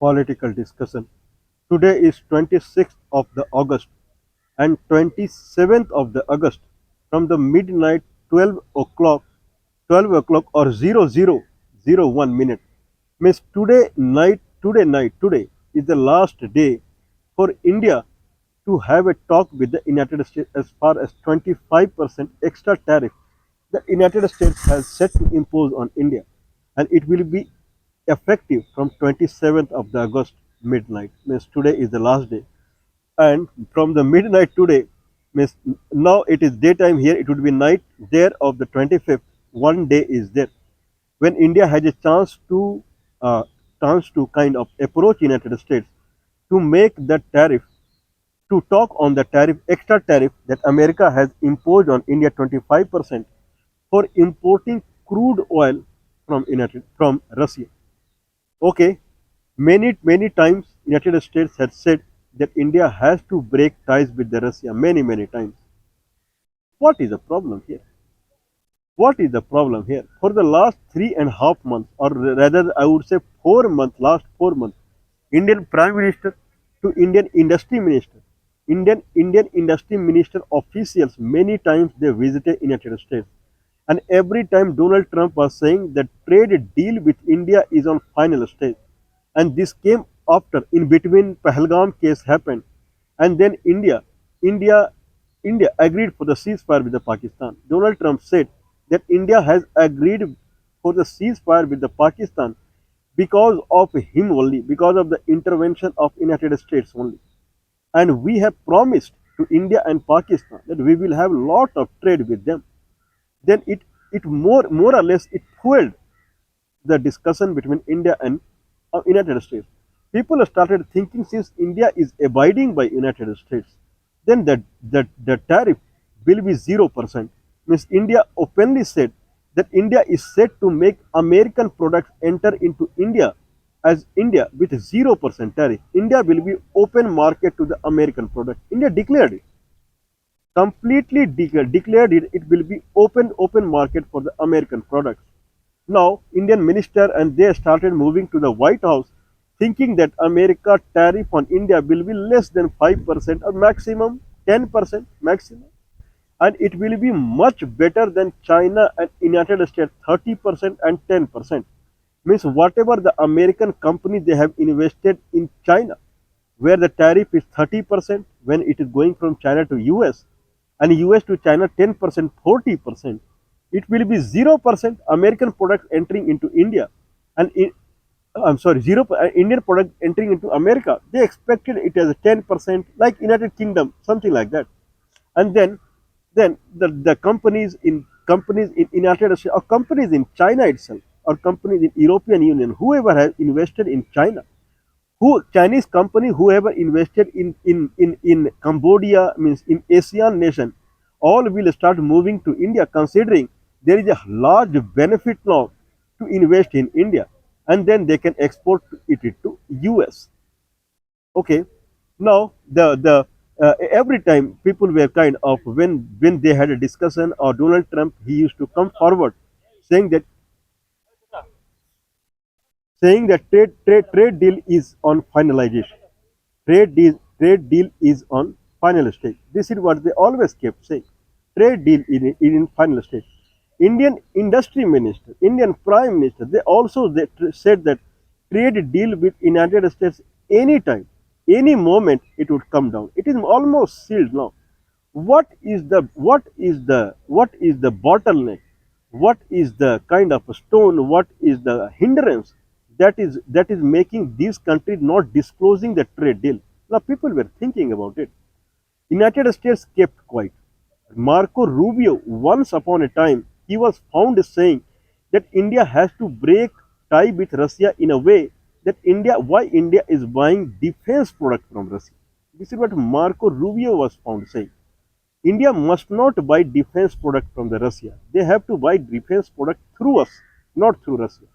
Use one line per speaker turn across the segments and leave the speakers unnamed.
political discussion. Today is 26th of the August and 27th of the August from the midnight 12 o'clock or 0001 minute. Means today is the last day for India to have a talk with the United States as far as 25% extra tariff the United States has set to impose on India, and it will be effective from 27th of the August midnight. Means today is the last day, and from the midnight today, means now it is daytime here. It would be night there of the 25th. One day is there when India has a uh, chance to kind of approach United States to make the tariff to talk on the tariff, extra tariff that America has imposed on India 25% for importing crude oil from Russia. Okay, many times United States has said that India has to break ties with the Russia many times. What is the problem here? What is the problem here? For the last 3.5 months, or rather, I would say 4 months, last 4 months, Indian Prime Minister to Indian Industry Minister officials many times they visited United States, and every time Donald Trump was saying that trade deal with India is on final stage, and this came after in between Pahalgam case happened, and then India, India agreed for the ceasefire with the Pakistan. Donald Trump said that India has agreed for the ceasefire with the Pakistan because of him only, because of the intervention of United States only. And we have promised to India and Pakistan that we will have lot of trade with them. Then it more or less it fueled the discussion between India and United States. People started thinking since India is abiding by United States, then the tariff will be 0%. Means India openly said that India is set to make American products enter into India as India with 0% tariff. India will be open market to the American product. India declared it, completely declared it. It will be open market for the American products. Now, Indian minister and they started moving to the White House thinking that America tariff on India will be less than 5% or maximum 10% maximum. And it will be much better than China and United States 30% and 10%. Means whatever the American company they have invested in China, where the tariff is 30% when it is going from China to US and US to China 10%, 40%, it will be 0% American products entering into India and I'm sorry, Indian product entering into America. They expected it as a 10%, like United Kingdom, something like that. And then the companies in United States or companies in China itself or companies in European Union, whoever has invested in China, who Chinese company whoever invested in Cambodia, means in ASEAN nation, all will start moving to India, considering there is a large benefit now to invest in India, and then they can export it to US. Okay, now the every time people were kind of when they had a discussion or Donald Trump he used to come forward saying that trade deal is on finalization. Trade deal is on final stage. This is what they always kept saying. Trade deal is in final stage. Indian industry minister, Indian prime minister, they also said that trade deal with United States anytime, any moment it would come down. It is almost sealed now. What is the bottleneck? What is the kind of a stone? What is the hindrance that is making these countries not disclosing the trade deal? Now people were thinking about it. United States kept quiet. Marco Rubio, once upon a time, he was found saying that India has to break tie with Russia in a way that why India is buying defense products from Russia. This is what Marco Rubio was found saying. India must not buy defense product from the Russia. They have to buy defense product through us, not through Russia.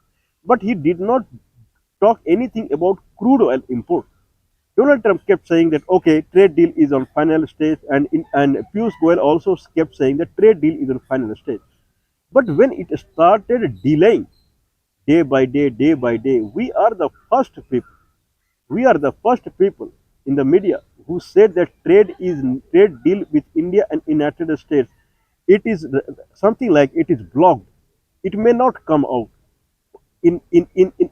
But he did not talk anything about crude oil import. Donald Trump kept saying that okay, trade deal is on final stage, and Piyush Goyal also kept saying that trade deal is on final stage. But when it started delaying day by day, we are the first people. We are the first people in the media who said that trade deal with India and United States. It is something like it is blocked. It may not come out in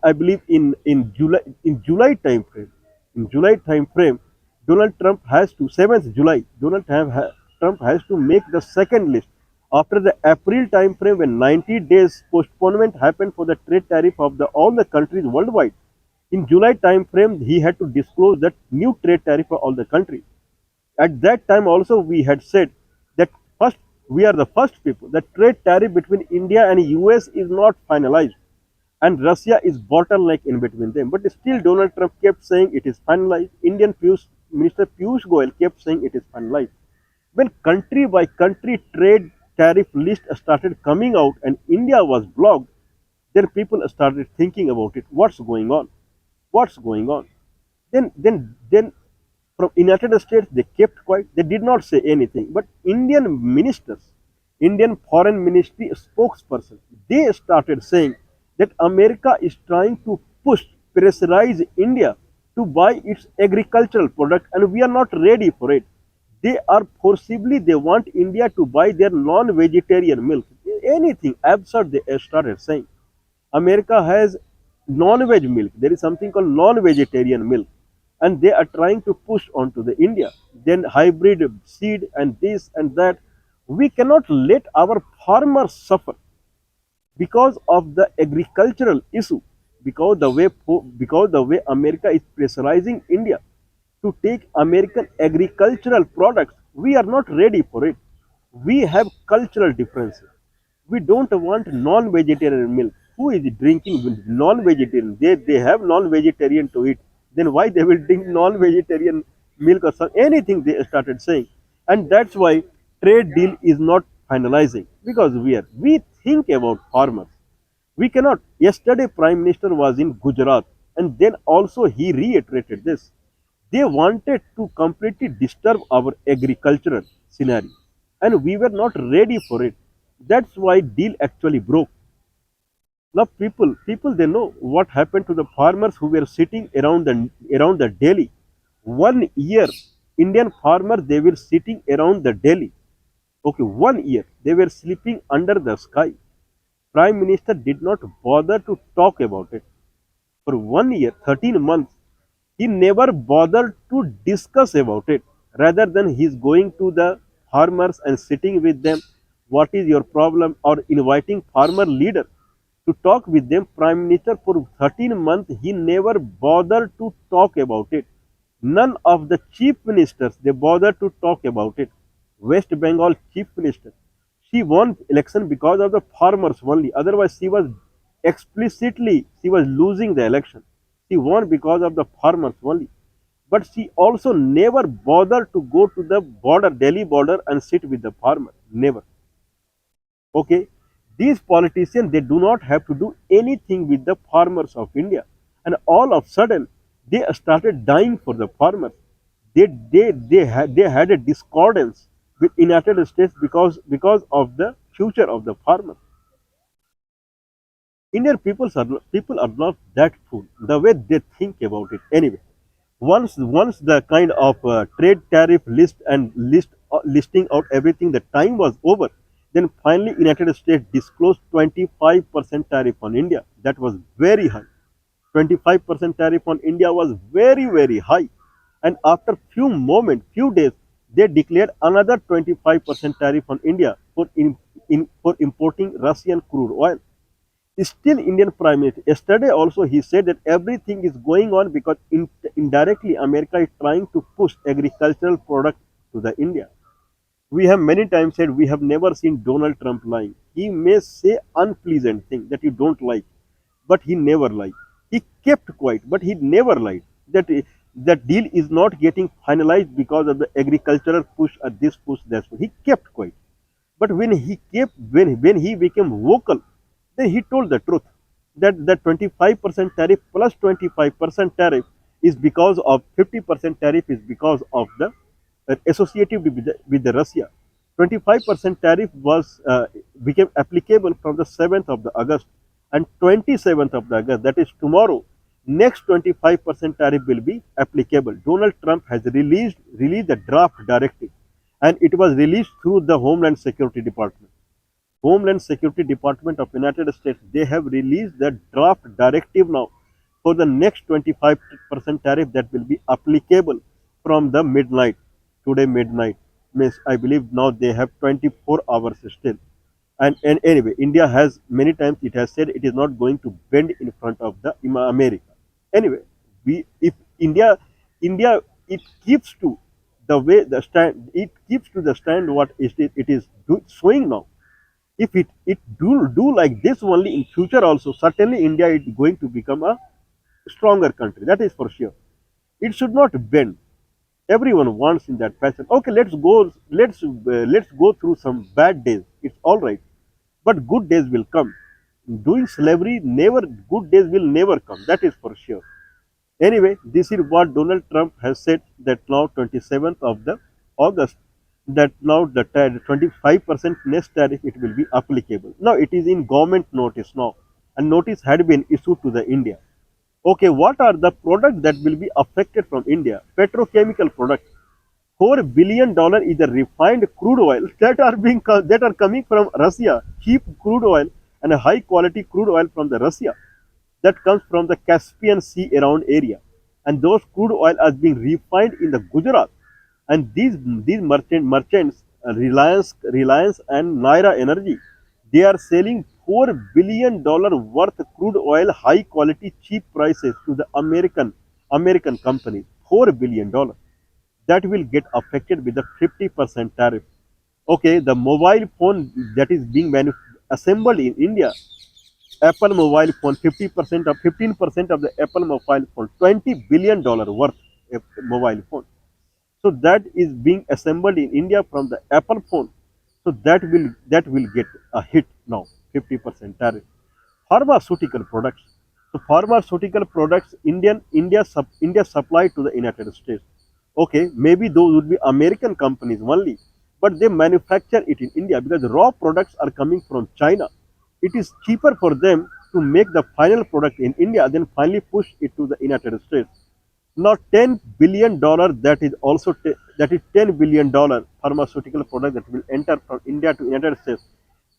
I believe in July time frame. In July time frame, Donald Trump has to 7th July. Trump has to make the second list after the April time frame when 90 days postponement happened for the trade tariff of the all the countries worldwide. In July time frame, he had to disclose that new trade tariff for all the countries. At that time also we had said that first we are the first people. The trade tariff between India and US is not finalized and Russia is bottleneck in between them. But still Donald Trump kept saying it is finalized. Indian Minister Piyush Goyal kept saying it is finalized. When country by country trade tariff list started coming out and India was blocked, then people started thinking about it. What's going on? What's going on? Then from United States they kept quiet. They did not say anything. But Indian ministers, Indian Foreign Ministry spokesperson, they started saying that America is trying to pressurize India to buy its agricultural product, and we are not ready for it. They are forcibly they want India to buy their non-vegetarian milk. Anything absurd they started saying. America has non-veg milk. There is something called non-vegetarian milk, and they are trying to push onto the India. Then hybrid seed and this and that. We cannot let our farmers suffer because of the agricultural issue. Because the way America is pressurizing India to take American agricultural products, we are not ready for it. We have cultural differences. We don't want non-vegetarian milk. Who is drinking non-vegetarian? They have non-vegetarian to eat. Then why they will drink non-vegetarian milk or anything they started saying. And that's why trade deal is not finalizing because we think about farmers. We cannot. Yesterday, Prime Minister was in Gujarat, and then also he reiterated this. They wanted to completely disturb our agricultural scenario, and we were not ready for it. That's why deal actually broke. Now, people, they know what happened to the farmers who were sitting around the Delhi. 1 year, Indian farmers they were sitting around the Delhi. Okay, 1 year they were sleeping under the sky. Prime Minister did not bother to talk about it. For 1 year, 13 months, he never bothered to discuss about it. Rather than he's going to the farmers and sitting with them, what is your problem, or inviting farmer leader to talk with them. Prime Minister for 13 months, he never bothered to talk about it. None of the chief ministers, they bothered to talk about it. West Bengal chief minister, she won election because of the farmers only. Otherwise, she was losing the election. She won because of the farmers only. But she also never bothered to go to the border, Delhi border, and sit with the farmer. Never. Okay. These politicians, they do not have to do anything with the farmers of India. And all of a sudden, they started dying for the farmers. They had a discordance with United States because of the future of the farmers. Indian people are not that fool. The way they think about it anyway. Once the kind of trade tariff listing out everything, the time was over. Then finally, United States disclosed 25% tariff on India. That was very high. 25% tariff on India was very, very high. And after few days, they declared another 25% tariff on India for importing Russian crude oil. Still, Indian Prime Minister, yesterday also he said that everything is going on because indirectly America is trying to push agricultural product to the India. We have many times said we have never seen Donald Trump lying. He may say unpleasant things that you don't like, but he never lied. He kept quiet, but he never lied. That deal is not getting finalized because of the agricultural push or this push, that push. He kept quiet. But when he became vocal, then he told the truth that the 25% tariff plus 25% tariff is because of 50% tariff is because of the associated with the Russia. 25% tariff was became applicable from the 7th of the August, and 27th of the August, that is tomorrow, next 25% tariff will be applicable. Donald Trump has released the draft directive, and it was released through the Homeland Security Department. Homeland Security Department of United States, they have released the draft directive now for the next 25% tariff that will be applicable from the midnight, today midnight. Means I believe now they have 24 hours still. And anyway, India has many times it has said it is not going to bend in front of the America. Anyway, we if India it keeps to the way the stand it keeps to the stand what it is showing now. If it do like this only in future also, certainly India is going to become a stronger country. That is for sure. It should not bend. Everyone wants in that fashion. Okay, let's go through some bad days. It's all right, but good days will come. Doing slavery, never good days will never come. That is for sure. Anyway, this is what Donald Trump has said that now 27th of the August, that now the 25% next tariff it will be applicable. Now it is in government notice now, and notice had been issued to the India. Okay, what are the products that will be affected from India? Petrochemical products. $4 billion is the refined crude oil that are coming from Russia, cheap crude oil and a high quality crude oil from the Russia that comes from the Caspian Sea around area, and those crude oil are being refined in the Gujarat, and these merchants, Reliance and Naira Energy, they are selling $4 billion worth crude oil high quality cheap prices to the American companies. $4 billion that will get affected with the 50% tariff. Okay, the mobile phone that is being assembled in India, Apple mobile phone, 50% of 15% of the Apple mobile phone, $20 billion worth a mobile phone. So that is being assembled in India from the Apple phone. So that will get a hit now, 50% tariff. Pharmaceutical products. So pharmaceutical products, India supply to the United States. Okay, maybe those would be American companies only, but they manufacture it in India because raw products are coming from China. It is cheaper for them to make the final product in India than finally push it to the United States. Now, $10 billion, that is $10 billion pharmaceutical product that will enter from India to United States.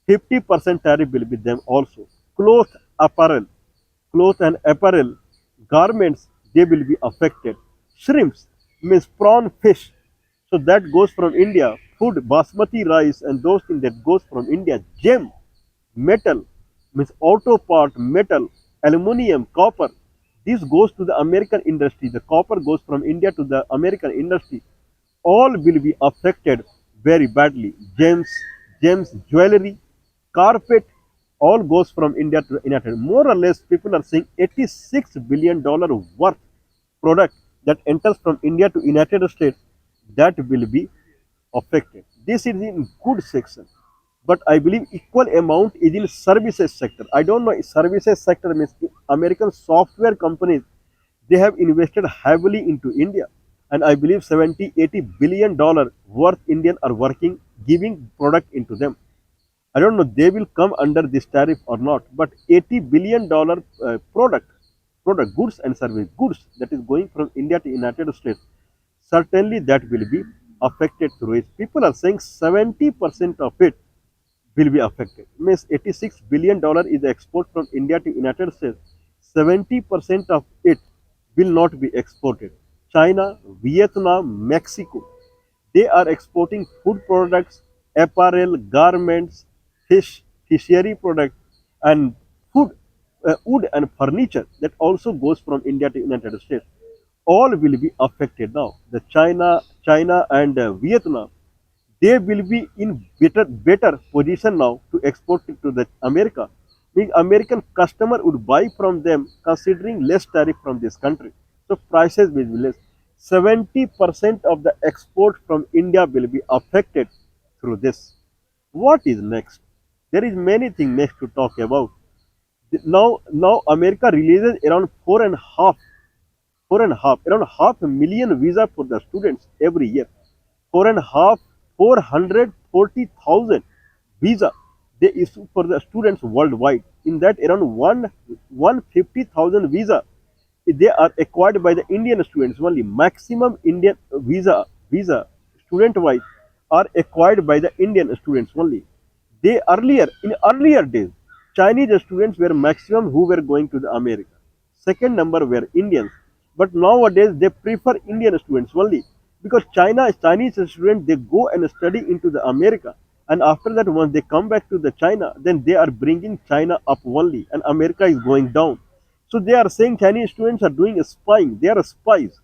50% tariff will be them also. Cloth, apparel, cloth and apparel, garments, they will be affected. Shrimps means prawn fish. So that goes from India. Food, basmati rice and those things that goes from India. Gem, metal, means auto part, metal, aluminium, copper. This goes to the American industry. The copper goes from India to the American industry. All will be affected very badly. Gems, jewelry, carpet, all goes from India to the United. More or less, people are saying $86 billion worth product that enters from India to United States, that will be affected. This is in good section, but I believe equal amount is in services sector. I don't know if services sector means American software companies, they have invested heavily into India, and I believe 70-80 billion dollar worth Indian are working giving product into them. I don't know they will come under this tariff or not, but $80 billion product goods and service goods that is going from India to United States, certainly that will be affected through it. People are saying 70% of it will be affected. Means $86 billion is the export from India to United States. 70% of it will not be exported. China, Vietnam, Mexico, they are exporting food products, apparel, garments, fishery products, and food, wood and furniture that also goes from India to United States. All will be affected now. The China and Vietnam, they will be in better position now to export it to the America. Means American customer would buy from them considering less tariff from this country. So prices will be less. 70% of the export from India will be affected through this. What is next? There is many things next to talk about. Now America releases around around half a million visa for the students every year. Four and a half, 440,000 visa they issue for the students worldwide. In that, around 150,000 visa they are acquired by the Indian students only. Maximum Indian visa student wise are acquired by the Indian students only. They earlier in earlier days, Chinese students were maximum who were going to the America. Second number were Indians, but nowadays they prefer Indian students only because Chinese students they go and study into the America, and after that once they come back to the China, then they are bringing China up only, and America is going down. So they are saying Chinese students are doing spying. They are spies.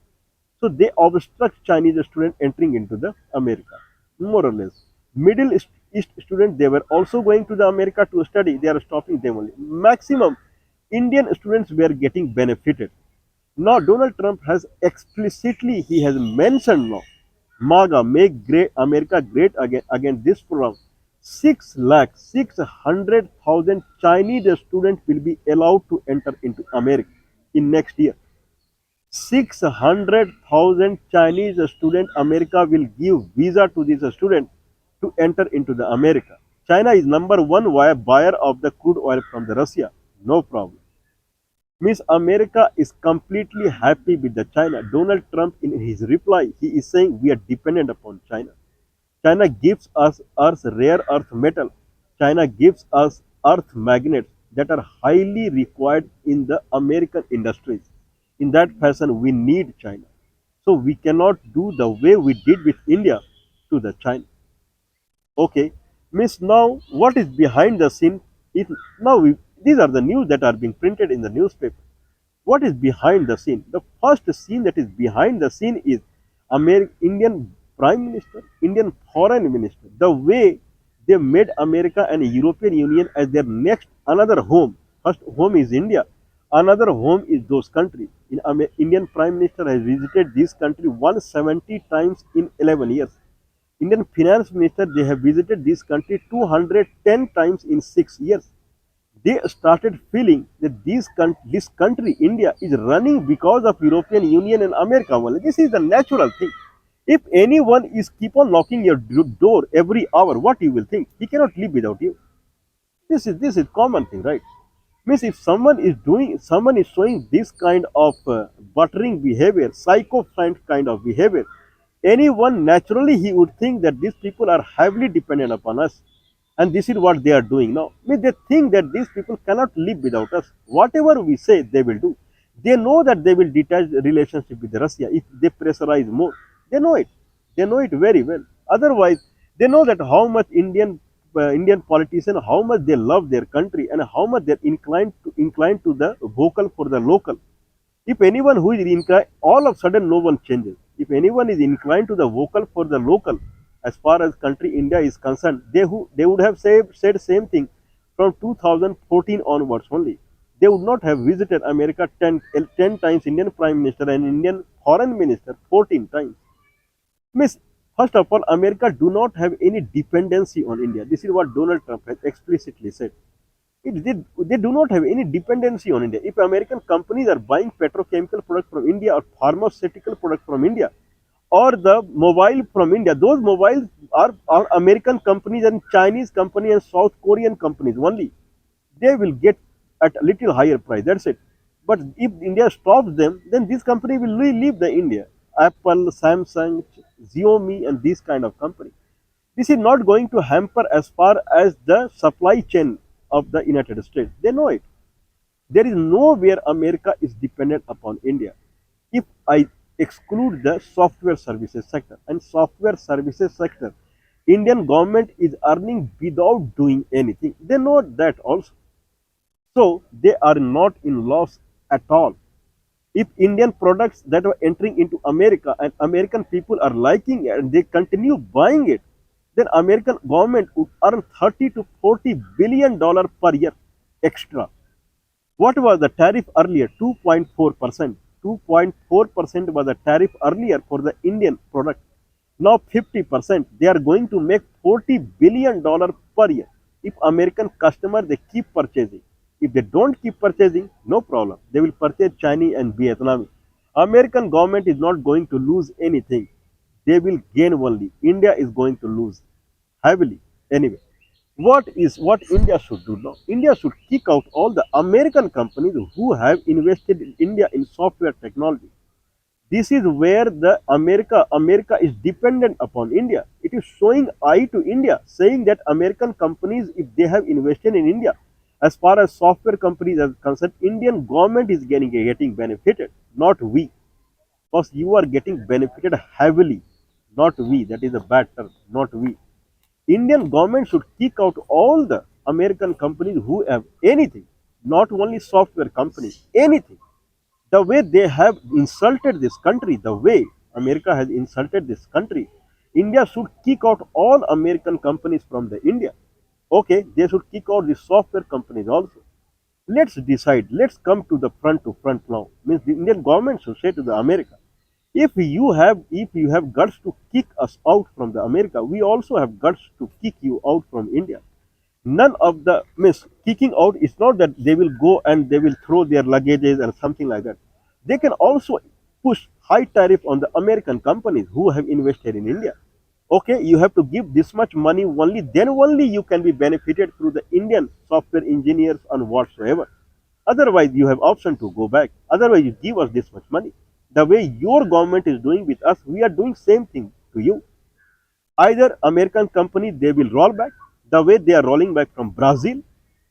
So they obstruct Chinese students entering into the America, more or less. Middle East students they were also going to the America to study. They are stopping them only. Maximum Indian students were getting benefited. Now Donald Trump has explicitly he has mentioned now MAGA make great America great again this program. 6,600,000 Chinese students will be allowed to enter into America in next year. 600,000 Chinese student America will give visa to these students to enter into the America. China is number one buyer of the crude oil from the Russia. No problem. Means America is completely happy with the China. Donald Trump in his reply, he is saying we are dependent upon China. China gives us Earth's rare earth metal. China gives us earth magnets that are highly required in the American industries. In that fashion, we need China. So we cannot do the way we did with India to the China. Okay, means now what is behind the scene? If now these are the news that are being printed in the newspaper. What is behind the scene? The first scene that is behind the scene is Indian Prime Minister, Indian Foreign Minister. The way they made America and European Union as their next another home. First home is India, another home is those countries. Indian Prime Minister has visited this country 170 times in 11 years. Indian Finance Minister they have visited this country 210 times in 6 years. They started feeling that this country, India, is running because of European Union and America only. This is the natural thing. If anyone is keep on knocking your door every hour, what you will think? He cannot live without you. This is common thing, right? Means if someone is showing this kind of buttering behavior, psychophant kind of behavior, anyone naturally he would think that these people are heavily dependent upon us, and this is what they are doing now. Means they think that these people cannot live without us. Whatever we say, they will do. They know that they will detach the relationship with Russia if they pressurize more. They know it. They know it very well. Otherwise, they know that how much Indian politicians, how much they love their country, and how much they're inclined to the vocal for the local. If anyone who is inclined, all of a sudden no one changes. If anyone is inclined to the vocal for the local, as far as country India is concerned, they would have said same thing from 2014 onwards only. They would not have visited America 10 times Indian Prime Minister and Indian Foreign Minister 14 times. Miss, first of all, America do not have any dependency on India. This is what Donald Trump has explicitly said. They do not have any dependency on India. If American companies are buying petrochemical products from India or pharmaceutical products from India or the mobile from India, those mobiles are American companies and Chinese companies and South Korean companies only. They will get at a little higher price. That's it. But if India stops them, then this company will leave the India. Apple, Samsung, Xiaomi, and these kind of companies. This is not going to hamper as far as the supply chain of the United States. They know it. There is nowhere America is dependent upon India. If I exclude the software services sector and software services sector, Indian government is earning without doing anything. They know that also. So they are not in loss at all. If Indian products that are entering into America and American people are liking it and they continue buying it, then American government would earn 30 to 40 billion dollar per year extra. What was the tariff earlier? 2.4%. 2.4% was the tariff earlier for the Indian product. Now 50%. They are going to make 40 billion dollar per year. If American customer they keep purchasing. If they don't keep purchasing, no problem. They will purchase Chinese and Vietnamese. American government is not going to lose anything. They will gain only. India is going to lose heavily. Anyway, What India should do now? India should kick out all the American companies who have invested in India in software technology. This is where the America is dependent upon India. It is showing eye to India, saying that American companies, if they have invested in India, as far as software companies are concerned, Indian government is getting benefited, not we. Because you are getting benefited heavily, not we. That is a bad term, not we. Indian government should kick out all the American companies who have anything, not only software companies, anything. The way they have insulted this country, the way America has insulted this country, India should kick out all American companies from the India. Okay, they should kick out the software companies also. Let's decide. Let's come to front now. Means the Indian government should say to the America, if you have guts to kick us out from the America, we also have guts to kick you out from India. None of the means kicking out is not that they will go and they will throw their luggages and something like that. They can also push high tariff on the American companies who have invested in India. Okay, you have to give this much money only, then only you can be benefited through the Indian software engineers and whatsoever. Otherwise, you have option to go back. Otherwise, you give us this much money. The way your government is doing with us, we are doing same thing to you. Either American company they will roll back the way they are rolling back from Brazil,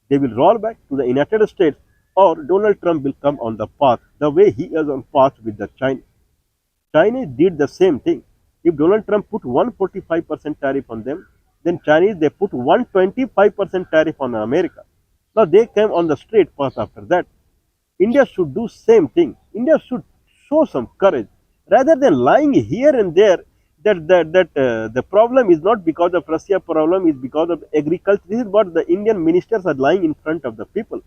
they will roll back to the United States, or Donald Trump will come on the path the way he is on path with the China. China did the same thing. If Donald Trump put 145% tariff on them, then Chinese they put 125% tariff on America. Now they came on the straight path after that. India should do same thing. India should show some courage rather than lying here and there that the problem is not because of Russia, problem is because of agriculture. This is what the Indian ministers are lying in front of the people.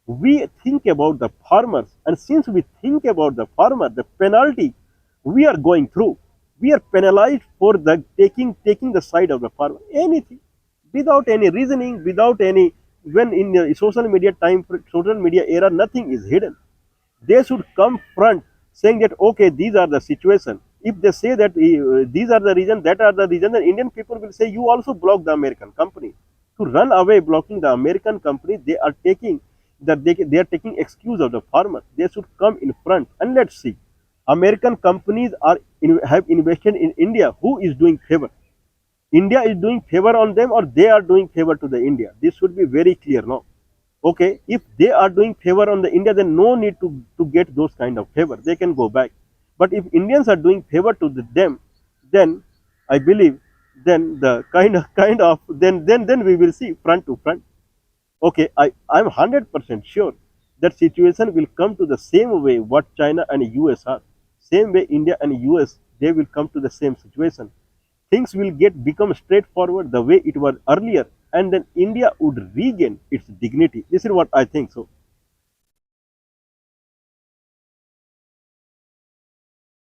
We think about the farmers, and since we think about the farmer, the penalty we are going through, we are penalized for the taking the side of the farmer. Anything without any reasoning, without any when in the social media era, nothing is hidden. They should come front saying that okay, these are the situation. If they say that these are the reason, that are the reason, then Indian people will say you also block the American company. To run away blocking the American company, they are taking they are taking excuse of the farmer. They should come in front and let's see. American companies have invested in India. Who is doing favor? India is doing favor on them, or they are doing favor to the India. This should be very clear now. Okay, if they are doing favor on the India, then no need to get those kind of favor. They can go back. But if Indians are doing favor to them, then I believe then the kind of then we will see front to front. Okay, I'm 100% sure that situation will come to the same way what China and US are. Same way India and US they will come to the same situation. Things will get become straightforward the way it was earlier, and then India would regain its dignity. This is what I think so.